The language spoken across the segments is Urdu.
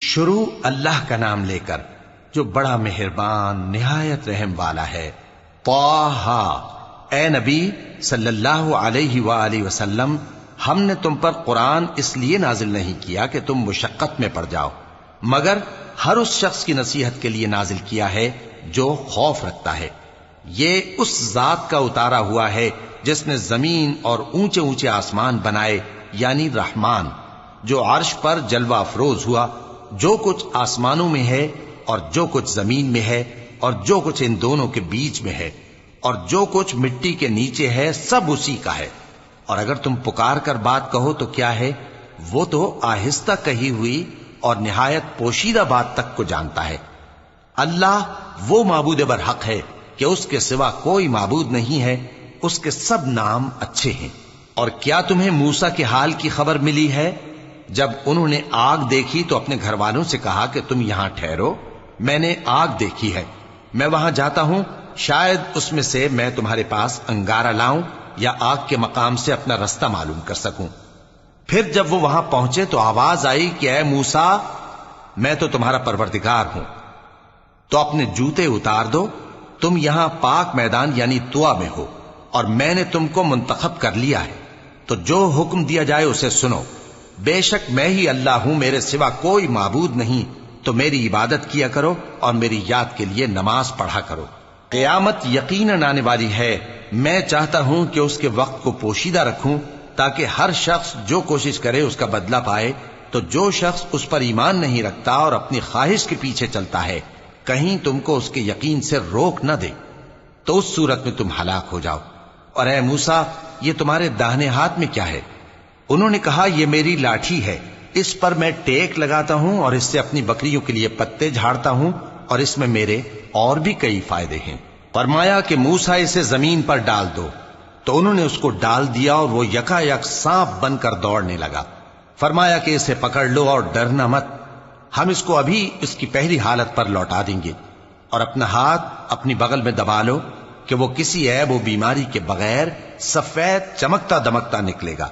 شروع اللہ کا نام لے کر جو بڑا مہربان نہایت رحم والا ہے۔ طٰہٰ، اے نبی صلی اللہ علیہ وآلہ وسلم، ہم نے تم پر قرآن اس لیے نازل نہیں کیا کہ تم مشقت میں پڑ جاؤ، مگر ہر اس شخص کی نصیحت کے لیے نازل کیا ہے جو خوف رکھتا ہے۔ یہ اس ذات کا اتارا ہوا ہے جس نے زمین اور اونچے اونچے آسمان بنائے، یعنی رحمان، جو عرش پر جلوہ افروز ہوا۔ جو کچھ آسمانوں میں ہے اور جو کچھ زمین میں ہے اور جو کچھ ان دونوں کے بیچ میں ہے اور جو کچھ مٹی کے نیچے ہے، سب اسی کا ہے۔ اور اگر تم پکار کر بات کہو تو کیا ہے، وہ تو آہستہ کہی ہوئی اور نہایت پوشیدہ بات تک کو جانتا ہے۔ اللہ وہ معبود برحق ہے کہ اس کے سوا کوئی معبود نہیں ہے، اس کے سب نام اچھے ہیں۔ اور کیا تمہیں موسیٰ کے حال کی خبر ملی ہے؟ جب انہوں نے آگ دیکھی تو اپنے گھر والوں سے کہا کہ تم یہاں ٹھہرو، میں نے آگ دیکھی ہے، میں وہاں جاتا ہوں، شاید اس میں سے میں تمہارے پاس انگارہ لاؤں یا آگ کے مقام سے اپنا رستہ معلوم کر سکوں۔ پھر جب وہ وہاں پہنچے تو آواز آئی کہ اے موسیٰ، میں تو تمہارا پروردگار ہوں، تو اپنے جوتے اتار دو، تم یہاں پاک میدان یعنی طویٰ میں ہو، اور میں نے تم کو منتخب کر لیا ہے، تو جو حکم دیا جائے اسے سنو۔ بے شک میں ہی اللہ ہوں، میرے سوا کوئی معبود نہیں، تو میری عبادت کیا کرو اور میری یاد کے لیے نماز پڑھا کرو۔ قیامت یقیناً آنے والی ہے، میں چاہتا ہوں کہ اس کے وقت کو پوشیدہ رکھوں تاکہ ہر شخص جو کوشش کرے اس کا بدلہ پائے۔ تو جو شخص اس پر ایمان نہیں رکھتا اور اپنی خواہش کے پیچھے چلتا ہے، کہیں تم کو اس کے یقین سے روک نہ دے، تو اس صورت میں تم ہلاک ہو جاؤ۔ اور اے موسیٰ، یہ تمہارے داہنے ہاتھ میں کیا ہے؟ انہوں نے کہا، یہ میری لاٹھی ہے، اس پر میں ٹیک لگاتا ہوں اور اس سے اپنی بکریوں کے لیے پتے جھاڑتا ہوں، اور اس میں میرے اور بھی کئی فائدے ہیں۔ فرمایا کہ موسیٰ اسے زمین پر ڈال دو، تو انہوں نے اس کو ڈال دیا اور وہ یکا یک سانپ بن کر دوڑنے لگا۔ فرمایا کہ اسے پکڑ لو اور ڈرنا مت، ہم اس کو ابھی اس کی پہلی حالت پر لوٹا دیں گے، اور اپنا ہاتھ اپنی بغل میں دبا لو کہ وہ کسی عیب و بیماری کے بغیر سفید چمکتا دمکتا نکلے گا۔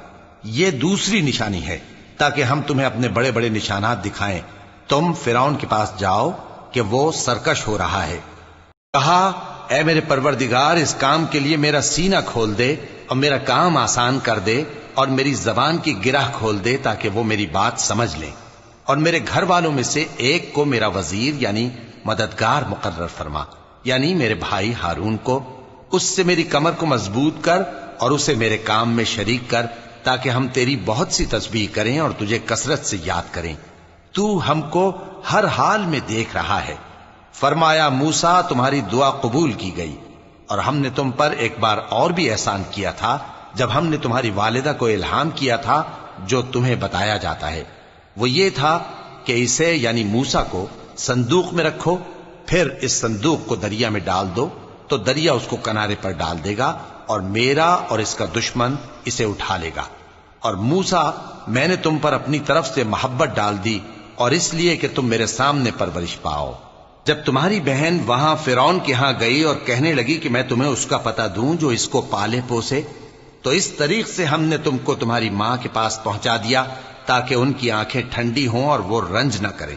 یہ دوسری نشانی ہے تاکہ ہم تمہیں اپنے بڑے بڑے نشانات دکھائیں۔ تم فرعون کے پاس جاؤ کہ وہ سرکش ہو رہا ہے۔ کہا، اے میرے پروردگار، اس کام کے لیے میرا سینہ کھول دے اور میرا کام آسان کر دے، اور میری زبان کی گرہ کھول دے تاکہ وہ میری بات سمجھ لیں، اور میرے گھر والوں میں سے ایک کو میرا وزیر یعنی مددگار مقرر فرما، یعنی میرے بھائی ہارون کو۔ اس سے میری کمر کو مضبوط کر اور اسے میرے کام میں شریک کر، تاکہ ہم تیری بہت سی تسبیح کریں اور تجھے کثرت سے یاد کریں۔ تو ہم کو ہر حال میں دیکھ رہا ہے۔ فرمایا، موسیٰ، تمہاری دعا قبول کی گئی، اور ہم نے تم پر ایک بار اور بھی احسان کیا تھا جب ہم نے تمہاری والدہ کو الہام کیا تھا جو تمہیں بتایا جاتا ہے۔ وہ یہ تھا کہ اسے یعنی موسیٰ کو صندوق میں رکھو، پھر اس صندوق کو دریا میں ڈال دو، تو دریا اس کو کنارے پر ڈال دے گا، اور میرا اور اس کا دشمن اسے اٹھا لے گا۔ اور موسیٰ، میں نے تم پر اپنی طرف سے محبت ڈال دی، اور اس لیے کہ تم میرے سامنے پرورش پاؤ۔ جب تمہاری بہن وہاں فرعون کے ہاں گئی اور کہنے لگی کہ میں تمہیں اس کا پتہ دوں جو اس کو پالے پوسے، تو اس طریق سے ہم نے تم کو تمہاری ماں کے پاس پہنچا دیا تاکہ ان کی آنکھیں ٹھنڈی ہوں اور وہ رنج نہ کریں۔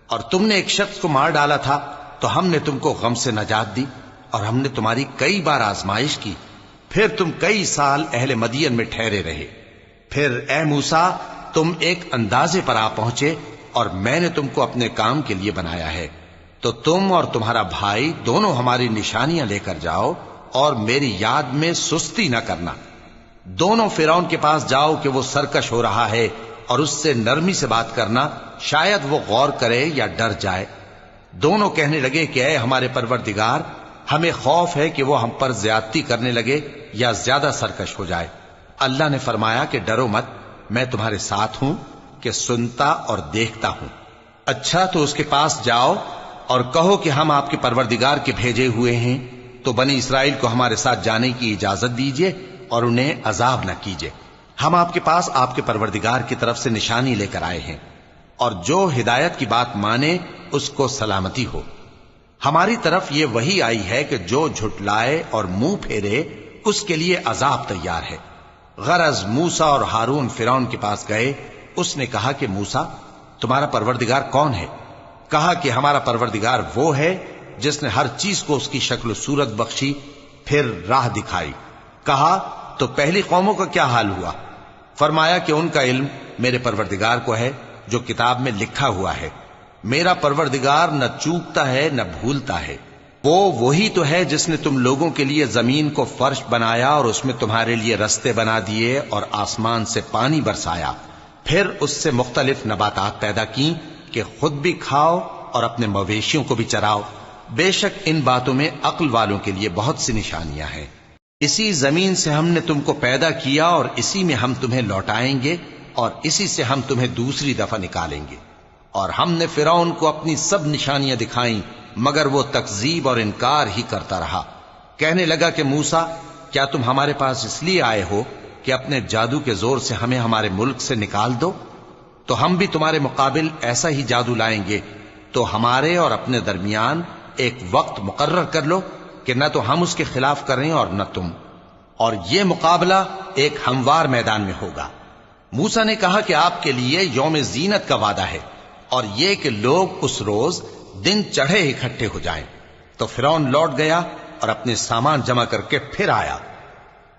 اور تم نے ایک شخص کو مار ڈالا تھا تو ہم نے تم کو غم سے نجات دی، اور ہم نے تمہاری کئی بار آزمائش کی، پھر تم کئی سال اہل مدین میں ٹھہرے رہے۔ پھر اے موسیٰ، تم ایک اندازے پر آ پہنچے، اور میں نے تم کو اپنے کام کے لیے بنایا ہے، تو تم اور تمہارا بھائی دونوں ہماری نشانیاں لے کر جاؤ، اور میری یاد میں سستی نہ کرنا۔ دونوں فرعون کے پاس جاؤ کہ وہ سرکش ہو رہا ہے، اور اس سے نرمی سے بات کرنا، شاید وہ غور کرے یا ڈر جائے۔ دونوں کہنے لگے کہ اے ہمارے پروردگار، ہمیں خوف ہے کہ وہ ہم پر زیادتی کرنے لگے یا زیادہ سرکش ہو جائے۔ اللہ نے فرمایا کہ ڈرو مت، میں تمہارے ساتھ ہوں کہ سنتا اور دیکھتا ہوں۔ اچھا، تو اس کے پاس جاؤ اور کہو کہ ہم آپ کے پروردگار کے بھیجے ہوئے ہیں، تو بنی اسرائیل کو ہمارے ساتھ جانے کی اجازت دیجیے اور انہیں عذاب نہ کیجیے۔ ہم آپ کے پاس آپ کے پروردگار کی طرف سے نشانی لے کر آئے ہیں، اور جو ہدایت کی بات مانے اس کو سلامتی ہو۔ ہماری طرف یہ وحی آئی ہے کہ جو جھٹلائے اور منہ پھیرے اس کے لیے عذاب تیار ہے۔ غرض موسیٰ اور ہارون فرعون کے پاس گئے، اس نے کہا کہ موسیٰ، تمہارا پروردگار کون ہے؟ کہا کہ ہمارا پروردگار وہ ہے جس نے ہر چیز کو اس کی شکل و صورت بخشی، پھر راہ دکھائی۔ کہا تو پہلی قوموں کا کیا حال ہوا؟ فرمایا کہ ان کا علم میرے پروردگار کو ہے جو کتاب میں لکھا ہوا ہے۔ میرا پروردگار نہ چوکتا ہے نہ بھولتا ہے۔ وہ وہی تو ہے جس نے تم لوگوں کے لیے زمین کو فرش بنایا اور اس میں تمہارے لیے رستے بنا دیے اور آسمان سے پانی برسایا، پھر اس سے مختلف نباتات پیدا کی کہ خود بھی کھاؤ اور اپنے مویشیوں کو بھی چراؤ۔ بے شک ان باتوں میں عقل والوں کے لیے بہت سی نشانیاں ہیں۔ اسی زمین سے ہم نے تم کو پیدا کیا اور اسی میں ہم تمہیں لوٹائیں گے اور اسی سے ہم تمہیں دوسری دفعہ نکالیں گے۔ اور ہم نے فرعون کو اپنی سب نشانیاں دکھائیں مگر وہ تکذیب اور انکار ہی کرتا رہا۔ کہنے لگا کہ موسیٰ، کیا تم ہمارے پاس اس لیے آئے ہو کہ اپنے جادو کے زور سے ہمیں ہمارے ملک سے نکال دو؟ تو ہم بھی تمہارے مقابل ایسا ہی جادو لائیں گے، تو ہمارے اور اپنے درمیان ایک وقت مقرر کر لو کہ نہ تو ہم اس کے خلاف کریں اور نہ تم، اور یہ مقابلہ ایک ہموار میدان میں ہوگا۔ موسیٰ نے کہا کہ آپ کے لیے یوم زینت کا وعدہ ہے اور یہ کہ لوگ اس روز دن چڑھے اکٹھے ہو جائیں۔ تو فرعون لوٹ گیا اور اپنے سامان جمع کر کے پھر آیا۔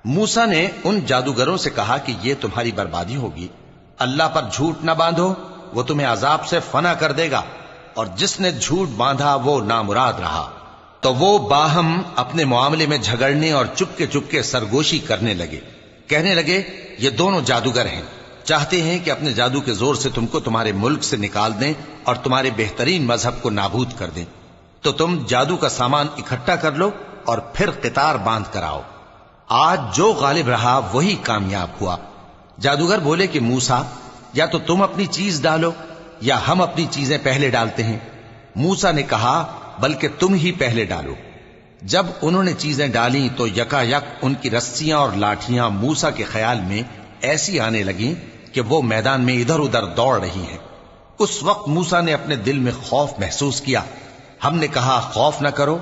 موسیٰ نے ان جادوگروں سے کہا کہ یہ تمہاری بربادی ہوگی، اللہ پر جھوٹ نہ باندھو، وہ تمہیں عذاب سے فنا کر دے گا، اور جس نے جھوٹ باندھا وہ نامراد رہا۔ تو وہ باہم اپنے معاملے میں جھگڑنے اور چپکے سرگوشی کرنے لگے۔ کہنے لگے یہ دونوں جادوگر ہیں، چاہتے ہیں کہ اپنے جادو کے زور سے تم کو تمہارے ملک سے نکال دیں اور تمہارے بہترین مذہب کو نابود کر دیں۔ تو تم جادو کا سامان اکٹھا کر لو اور پھر قطار باندھ کر آؤ۔ آج جو غالب رہا وہی کامیاب ہوا۔ جادوگر بولے کہ موسیٰ، یا تو تم اپنی چیز ڈالو یا ہم اپنی چیزیں پہلے ڈالتے ہیں۔ موسیٰ نے کہا بلکہ تم ہی پہلے ڈالو۔ جب انہوں نے چیزیں ڈالیں تو یکا یک ان کی رسیاں اور لاٹھیاں موسیٰ کے خیال میں ایسی آنے لگیں کہ وہ میدان میں ادھر ادھر دوڑ رہی ہیں۔ اس وقت موسیٰ نے اپنے دل میں خوف محسوس کیا۔ ہم نے کہا خوف نہ کرو،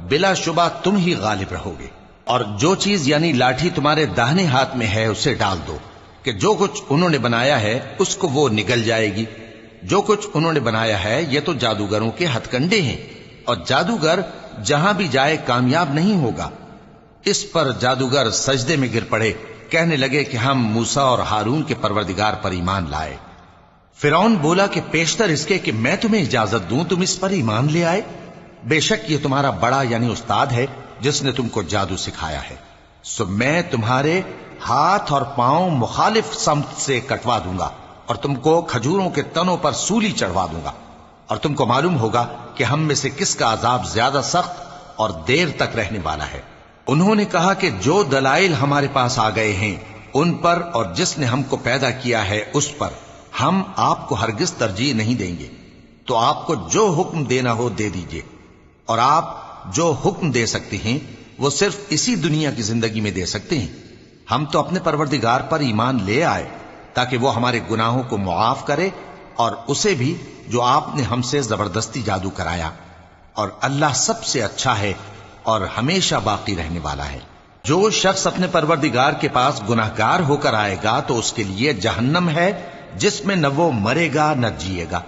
بلا شبہ تم ہی غالب رہو گے، اور جو چیز یعنی لاٹھی تمہارے داہنے ہاتھ میں ہے اسے ڈال دو کہ جو کچھ انہوں نے بنایا ہے اس کو وہ نگل جائے گی۔ جو کچھ انہوں نے بنایا ہے یہ تو جادوگروں کے ہتھ کنڈے ہیں، اور جادوگر جہاں بھی جائے کامیاب نہیں ہوگا۔ اس پر جادوگر سجدے میں گر پڑے، کہنے لگے کہ ہم موسیٰ اور ہارون کے پروردگار پر ایمان لائے۔ فرعون بولا کہ پیشتر اس کے کہ میں تمہیں اجازت دوں تم اس پر ایمان لے آئے؟ بے شک یہ تمہارا بڑا یعنی استاد ہے جس نے تم کو جادو سکھایا ہے، سو میں تمہارے ہاتھ اور پاؤں مخالف سمت سے کٹوا دوں گا اور تم کو کھجوروں کے تنوں پر سولی چڑھوا دوں گا، اور تم کو معلوم ہوگا کہ ہم میں سے کس کا عذاب زیادہ سخت اور دیر تک رہنے والا ہے۔ انہوں نے کہا کہ جو دلائل ہمارے پاس آ گئے ہیں ان پر اور جس نے ہم کو پیدا کیا ہے اس پر ہم آپ کو ہرگز ترجیح نہیں دیں گے، تو آپ کو جو حکم دینا ہو دے دیجئے، اور آپ جو حکم دے سکتے ہیں وہ صرف اسی دنیا کی زندگی میں دے سکتے ہیں۔ ہم تو اپنے پروردگار پر ایمان لے آئے تاکہ وہ ہمارے گناہوں کو معاف کرے اور اسے بھی جو آپ نے ہم سے زبردستی جادو کرایا، اور اللہ سب سے اچھا ہے اور ہمیشہ باقی رہنے والا ہے۔ جو شخص اپنے پروردگار کے پاس گناہگار ہو کر آئے گا تو اس کے لیے جہنم ہے جس میں نہ وہ مرے گا نہ جیے گا،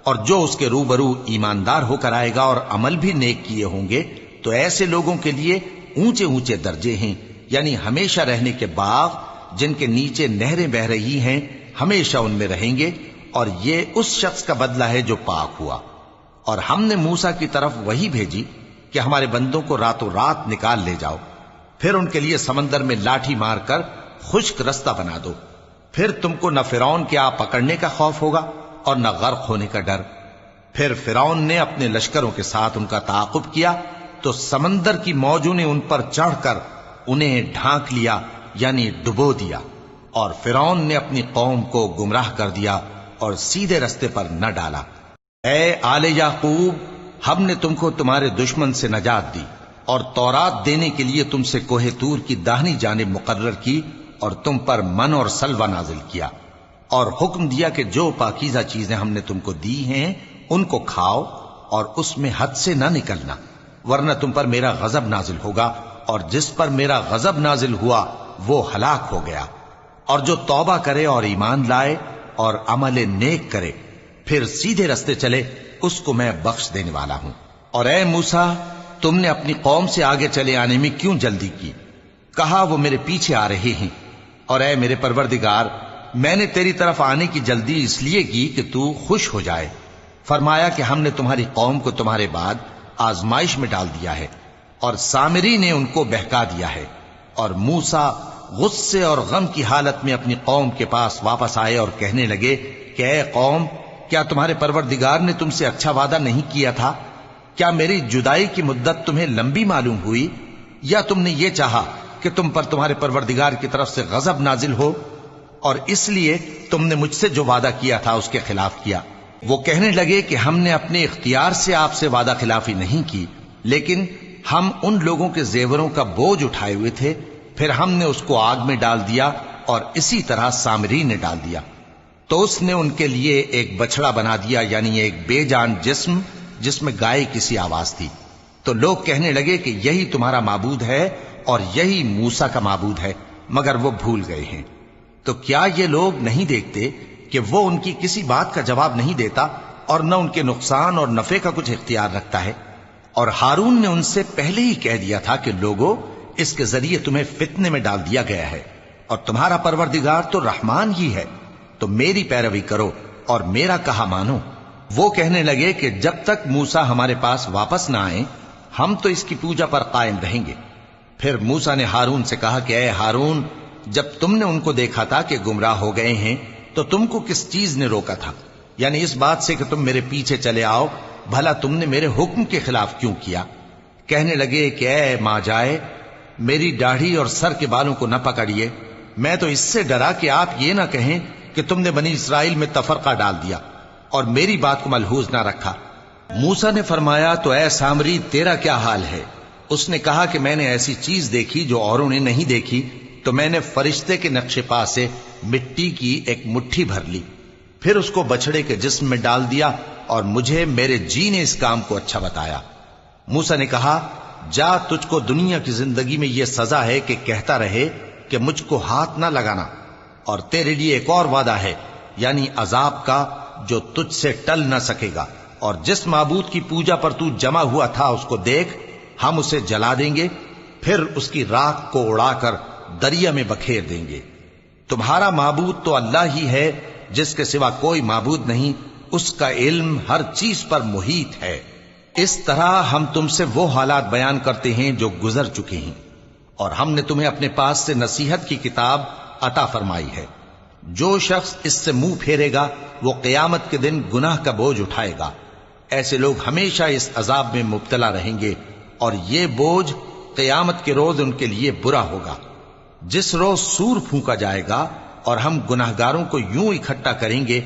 اور جو اس کے روبرو ایماندار ہو کر آئے گا اور عمل بھی نیک کیے ہوں گے تو ایسے لوگوں کے لیے اونچے اونچے درجے ہیں، یعنی ہمیشہ رہنے کے باغ جن کے نیچے نہریں بہ رہی ہیں، ہمیشہ ان میں رہیں گے، اور یہ اس شخص کا بدلہ ہے جو پاک ہوا۔ اور ہم نے موسیٰ کی طرف وہی بھیجی کہ ہمارے بندوں کو راتوں رات نکال لے جاؤ، پھر ان کے لیے سمندر میں لاٹھی مار کر خشک رستہ بنا دو، پھر تم کو نہ فرعون کے آ پکڑنے کا خوف ہوگا اور نہ غرق ہونے کا ڈر۔ پھر فرعون نے اپنے لشکروں کے ساتھ ان کا تعاقب کیا تو سمندر کی موجوں نے ان پر چڑھ کر انہیں ڈھانک لیا یعنی ڈبو دیا، اور فرعون نے اپنی قوم کو گمراہ کر دیا اور سیدھے رستے پر نہ ڈالا۔ اے آل یعقوب، ہم نے تم کو تمہارے دشمن سے نجات دی اور تورات دینے کے لیے تم سے کوہ طور کی داہنی جانب مقرر کی اور تم پر من اور سلوہ نازل کیا، اور حکم دیا کہ جو پاکیزہ چیزیں ہم نے تم کو دی ہیں ان کو کھاؤ اور اس میں حد سے نہ نکلنا، ورنہ تم پر میرا غضب نازل ہوگا، اور جس پر میرا غضب نازل ہوا وہ ہلاک ہو گیا۔ اور جو توبہ کرے اور ایمان لائے اور عمل نیک کرے پھر سیدھے رستے چلے اس کو میں بخش دینے والا ہوں۔ اور اے موسیٰ، تم نے اپنی قوم سے آگے چلے آنے میں کیوں جلدی کی؟ کہا وہ میرے پیچھے آ رہے ہیں۔ اور اے میرے پروردگار، میں نے تیری طرف آنے کی جلدی اس لیے کی کہ تو خوش ہو جائے۔ فرمایا کہ ہم نے تمہاری قوم کو تمہارے بعد آزمائش میں ڈال دیا ہے، اور سامری نے ان کو بہکا دیا ہے۔ اور موسیٰ غصے اور غم کی حالت میں اپنی قوم کے پاس واپس آئے اور کہنے لگے کہ اے قوم، کیا تمہارے پروردگار نے تم سے اچھا وعدہ نہیں کیا تھا؟ کیا میری جدائی کی مدت تمہیں لمبی معلوم ہوئی، یا تم نے یہ چاہا کہ تم پر تمہارے پروردگار کی طرف سے غضب نازل ہو، اور اس لیے تم نے مجھ سے جو وعدہ کیا تھا اس کے خلاف کیا؟ وہ کہنے لگے کہ ہم نے اپنے اختیار سے آپ سے وعدہ خلافی نہیں کی، لیکن ہم ان لوگوں کے زیوروں کا بوجھ اٹھائے ہوئے تھے، پھر ہم نے اس کو آگ میں ڈال دیا، اور اسی طرح سامری نے ڈال دیا۔ تو اس نے ان کے لیے ایک بچڑا بنا دیا، یعنی ایک بے جان جسم جس میں گائے کسی آواز تھی۔ تو لوگ کہنے لگے کہ یہی تمہارا معبود ہے اور یہی موسیٰ کا معبود ہے، مگر وہ بھول گئے ہیں۔ تو کیا یہ لوگ نہیں دیکھتے کہ وہ ان کی کسی بات کا جواب نہیں دیتا، اور نہ ان کے نقصان اور نفع کا کچھ اختیار رکھتا ہے؟ اور ہارون نے ان سے پہلے ہی کہہ دیا تھا کہ لوگوں، اس کے ذریعے تمہیں فتنے میں ڈال دیا گیا ہے، اور تمہارا پروردگار تو رحمان ہی ہے، تو میری پیروی کرو اور میرا کہا مانو۔ وہ کہنے لگے کہ جب تک موسیٰ ہمارے پاس واپس نہ آئیں، ہم تو اس کی پوجا پر قائم رہیں گے۔ پھر موسیٰ نے ہارون سے کہا کہ اے ہارون، جب تم نے ان کو دیکھا تھا کہ گمراہ ہو گئے ہیں تو تم کو کس چیز نے روکا تھا؟ یعنی اس بات سے کہ تم میرے پیچھے چلے آؤ، بھلا تم نے میرے حکم کے خلاف کیوں کیا؟ کہنے لگے کہ اے ماں جائے، میری داڑھی اور سر کے بالوں کو نہ پکڑیے، میں تو اس سے ڈرا کہ آپ یہ نہ کہیں کہ تم نے بنی اسرائیل میں تفرقہ ڈال دیا اور میری بات کو ملحوظ نہ رکھا۔ موسیٰ نے فرمایا تو اے سامری، تیرا کیا حال ہے؟ اس نے کہا کہ میں نے ایسی چیز دیکھی جو اوروں نے نہیں دیکھی، تو میں نے فرشتے کے نقش پا سے مٹی کی ایک مٹھی بھر لی، پھر اس کو بچڑے کے جسم میں ڈال دیا، اور مجھے میرے جی نے اس کام کو اچھا بتایا۔ موسیٰ نے کہا جا، تجھ کو دنیا کی زندگی میں یہ سزا ہے کہ کہتا رہے کہ مجھ کو ہاتھ نہ لگانا، اور تیرے لیے ایک اور وعدہ ہے، یعنی عذاب کا جو تجھ سے ٹل نہ سکے گا، اور جس معبود کی پوجا پر تو جمع ہوا تھا اس کو دیکھ، ہم اسے جلا دیں گے، پھر اس کی راکھ کو اڑا کر دریا میں بکھیر دیں گے۔ تمہارا معبود تو اللہ ہی ہے، جس کے سوا کوئی معبود نہیں، اس کا علم ہر چیز پر محیط ہے۔ اس طرح ہم تم سے وہ حالات بیان کرتے ہیں جو گزر چکے ہیں، اور ہم نے تمہیں اپنے پاس سے نصیحت کی کتاب عطا فرمائی ہے۔ جو شخص اس سے منہ پھیرے گا وہ قیامت کے دن گناہ کا بوجھ اٹھائے گا۔ ایسے لوگ ہمیشہ اس عذاب میں مبتلا رہیں گے، اور یہ بوجھ قیامت کے روز ان کے لیے برا ہوگا، جس روز سور پھونکا جائے گا، اور ہم گناہگاروں کو یوں اکٹھا کریں گے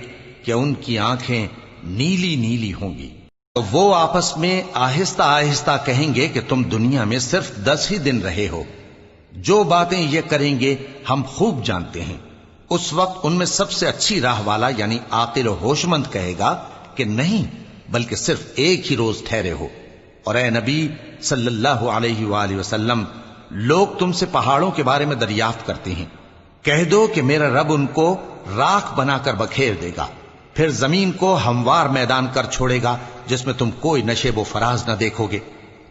کہ ان کی آنکھیں نیلی نیلی ہوں گی۔ تو وہ آپس میں آہستہ آہستہ کہیں گے کہ تم دنیا میں صرف 10 ہی دن رہے ہو، جو باتیں یہ کریں گے ہم خوب جانتے ہیں۔ اس وقت ان میں سب سے اچھی راہ والا یعنی عاقل و ہوش مند کہے گا کہ نہیں، بلکہ صرف ایک ہی روز ٹھہرے ہو۔ اور اے نبی صلی اللہ علیہ وآلہ وسلم، لوگ تم سے پہاڑوں کے بارے میں دریافت کرتے ہیں، کہہ دو کہ میرا رب ان کو راکھ بنا کر بکھیر دے گا، پھر زمین کو ہموار میدان کر چھوڑے گا جس میں تم کوئی نشیب و فراز نہ دیکھو گے۔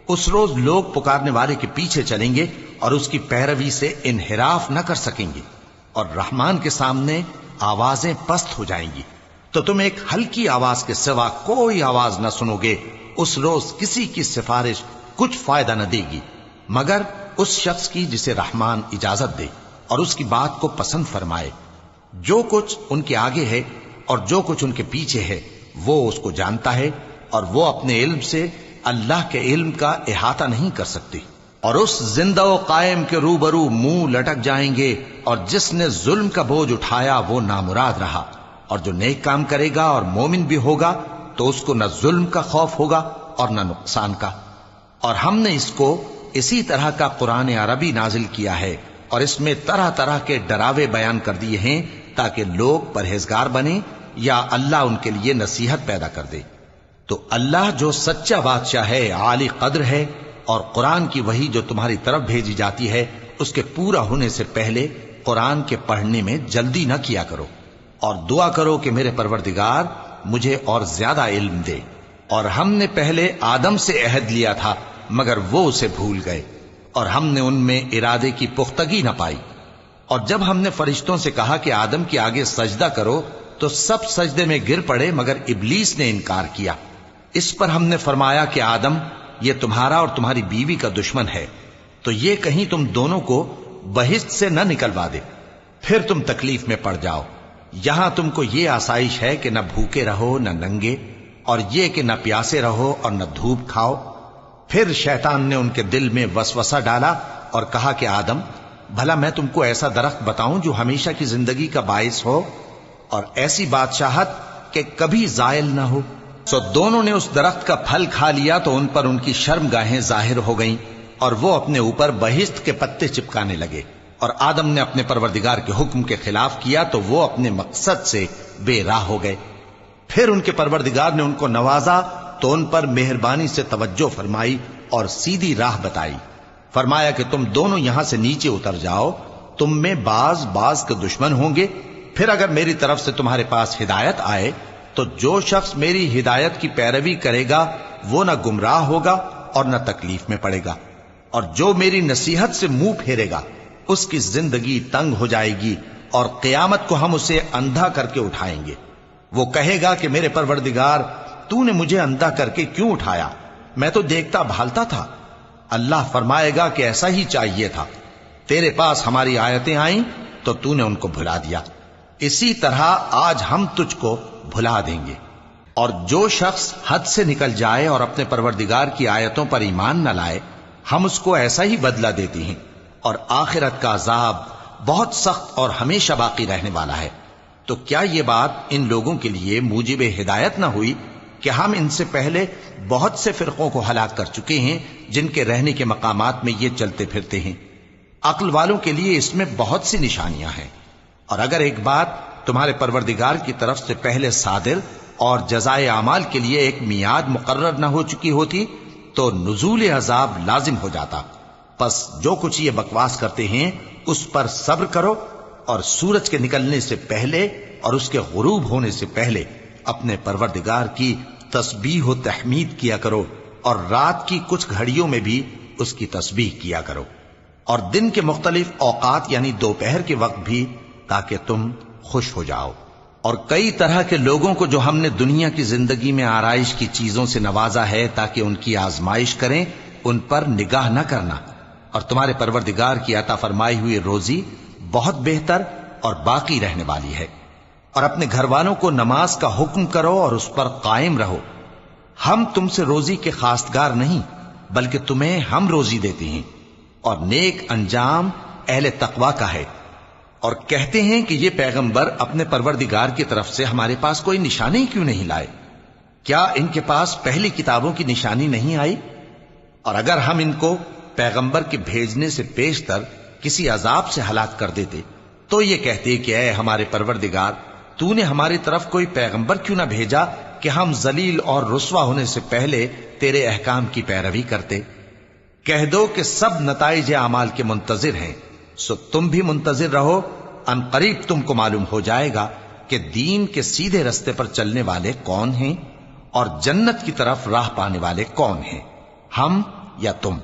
اس روز لوگ پکارنے والے کے پیچھے چلیں گے اور اس کی پیروی سے انحراف نہ کر سکیں گے، اور رحمان کے سامنے آوازیں پست ہو جائیں گی، تو تم ایک ہلکی آواز کے سوا کوئی آواز نہ سنو گے۔ اس روز کسی کی سفارش کچھ فائدہ نہ دے گی، مگر اس شخص کی جسے رحمان اجازت دے اور اس کی بات کو پسند فرمائے۔ جو کچھ ان کے آگے ہے اور جو کچھ ان کے پیچھے ہے وہ اس کو جانتا ہے، اور وہ اپنے علم سے اللہ کے علم کا احاطہ نہیں کر سکتی۔ اور اس زندہ و قائم کے روبرو منہ لٹک جائیں گے، اور جس نے ظلم کا بوجھ اٹھایا وہ نامراد رہا، اور جو نیک کام کرے گا اور مومن بھی ہوگا تو اس کو نہ ظلم کا خوف ہوگا اور نہ نقصان کا۔ اور ہم نے اس کو اسی طرح کا قرآن عربی نازل کیا ہے، اور اس میں طرح طرح کے ڈراوے بیان کر دیے ہیں تاکہ لوگ پرہیزگار بنیں یا اللہ ان کے لیے نصیحت پیدا کر دے۔ تو اللہ جو سچا بادشاہ ہے، عالی قدر ہے، اور قرآن کی وحی جو تمہاری طرف بھیجی جاتی ہے اس کے پورا ہونے سے پہلے قرآن کے پڑھنے میں جلدی نہ کیا کرو، اور دعا کرو کہ میرے پروردگار مجھے اور زیادہ علم دے۔ اور ہم نے پہلے آدم سے عہد لیا تھا مگر وہ اسے بھول گئے، اور ہم نے ان میں ارادے کی پختگی نہ پائی۔ اور جب ہم نے فرشتوں سے کہا کہ آدم کے آگے سجدہ کرو تو سب سجدے میں گر پڑے مگر ابلیس نے انکار کیا۔ اس پر ہم نے فرمایا کہ آدم، یہ تمہارا اور تمہاری بیوی کا دشمن ہے، تو یہ کہیں تم دونوں کو بہشت سے نہ نکلوا دے، پھر تم تکلیف میں پڑ جاؤ۔ یہاں تم کو یہ آسائش ہے کہ نہ بھوکے رہو نہ ننگے، اور یہ کہ نہ پیاسے رہو اور نہ دھوپ کھاؤ۔ پھر شیطان نے ان کے دل میں وسوسہ ڈالا اور کہا کہ آدم، بھلا میں تم کو ایسا درخت بتاؤں جو ہمیشہ کی زندگی کا باعث ہو اور ایسی بادشاہت کہ کبھی زائل نہ ہو؟ سو دونوں نے اس درخت کا پھل کھا لیا تو ان پر ان کی شرمگاہیں ظاہر ہو گئیں، اور وہ اپنے اوپر بہشت کے پتے چپکانے لگے۔ اور آدم نے اپنے پروردگار کے حکم کے خلاف کیا تو وہ اپنے مقصد سے بے راہ ہو گئے۔ پھر ان کے پروردگار نے ان کو نوازا تو ان پر مہربانی سے توجہ فرمائی اور سیدھی راہ بتائی۔ فرمایا کہ تم دونوں یہاں سے نیچے اتر جاؤ، تم میں بعض کے دشمن ہوں گے، پھر اگر میری طرف سے تمہارے پاس ہدایت آئے تو جو شخص میری ہدایت کی پیروی کرے گا وہ نہ گمراہ ہوگا اور نہ تکلیف میں پڑے گا، اور جو میری نصیحت سے منہ پھیرے گا اس کی زندگی تنگ ہو جائے گی، اور قیامت کو ہم اسے اندھا کر کے اٹھائیں گے۔ وہ کہے گا کہ میرے پروردگار، تو نے مجھے اندھا کر کے کیوں اٹھایا؟ میں تو دیکھتا بھالتا تھا۔ اللہ فرمائے گا کہ ایسا ہی چاہیے تھا، تیرے پاس ہماری آیتیں آئیں تو تو نے ان کو بھلا دیا، اسی طرح آج ہم تجھ کو بھلا دیں گے۔ اور جو شخص حد سے نکل جائے اور اپنے پروردگار کی آیتوں پر ایمان نہ لائے، ہم اس کو ایسا ہی بدلہ دیتے ہیں، اور آخرت کا عذاب بہت سخت اور ہمیشہ باقی رہنے والا ہے۔ تو کیا یہ بات ان لوگوں کے لیے موجب ہدایت نہ ہوئی کہ ہم ان سے پہلے بہت سے فرقوں کو ہلاک کر چکے ہیں جن کے رہنے کے مقامات میں یہ چلتے پھرتے ہیں؟ عقل والوں کے لیے اس میں بہت سی نشانیاں ہیں۔ اور اگر ایک بات تمہارے پروردگار کی طرف سے پہلے صادر اور جزائے اعمال کے لیے ایک میعاد مقرر نہ ہو چکی ہوتی تو نزول عذاب لازم ہو جاتا۔ پس جو کچھ یہ بکواس کرتے ہیں اس پر صبر کرو، اور سورج کے نکلنے سے پہلے اور اس کے غروب ہونے سے پہلے اپنے پروردگار کی تسبیح و تحمید کیا کرو، اور رات کی کچھ گھڑیوں میں بھی اس کی تسبیح کیا کرو، اور دن کے مختلف اوقات یعنی دوپہر کے وقت بھی، تاکہ تم خوش ہو جاؤ۔ اور کئی طرح کے لوگوں کو جو ہم نے دنیا کی زندگی میں آرائش کی چیزوں سے نوازا ہے تاکہ ان کی آزمائش کریں، ان پر نگاہ نہ کرنا، اور تمہارے پروردگار کی عطا فرمائی ہوئی روزی بہت بہتر اور باقی رہنے والی ہے۔ اور اپنے گھر والوں کو نماز کا حکم کرو اور اس پر قائم رہو۔ ہم تم سے روزی کے خواستگار نہیں بلکہ تمہیں ہم روزی دیتے ہیں، اور نیک انجام اہل تقوی کا ہے۔ اور کہتے ہیں کہ یہ پیغمبر اپنے پروردگار کی طرف سے ہمارے پاس کوئی نشانی کیوں نہیں لائے؟ کیا ان کے پاس پہلی کتابوں کی نشانی نہیں آئی؟ اور اگر ہم ان کو پیغمبر کے بھیجنے سے پیشتر کسی عذاب سے ہلاک کر دیتے تو یہ کہتے کہ اے ہمارے پروردگار، تو نے ہماری طرف کوئی پیغمبر کیوں نہ بھیجا کہ ہم ذلیل اور رسوا ہونے سے پہلے تیرے احکام کی پیروی کرتے۔ کہہ دو کہ سب نتائج اعمال کے منتظر ہیں، سو تم بھی منتظر رہو، ان قریب تم کو معلوم ہو جائے گا کہ دین کے سیدھے رستے پر چلنے والے کون ہیں اور جنت کی طرف راہ پانے والے کون ہیں، ہم یا تم۔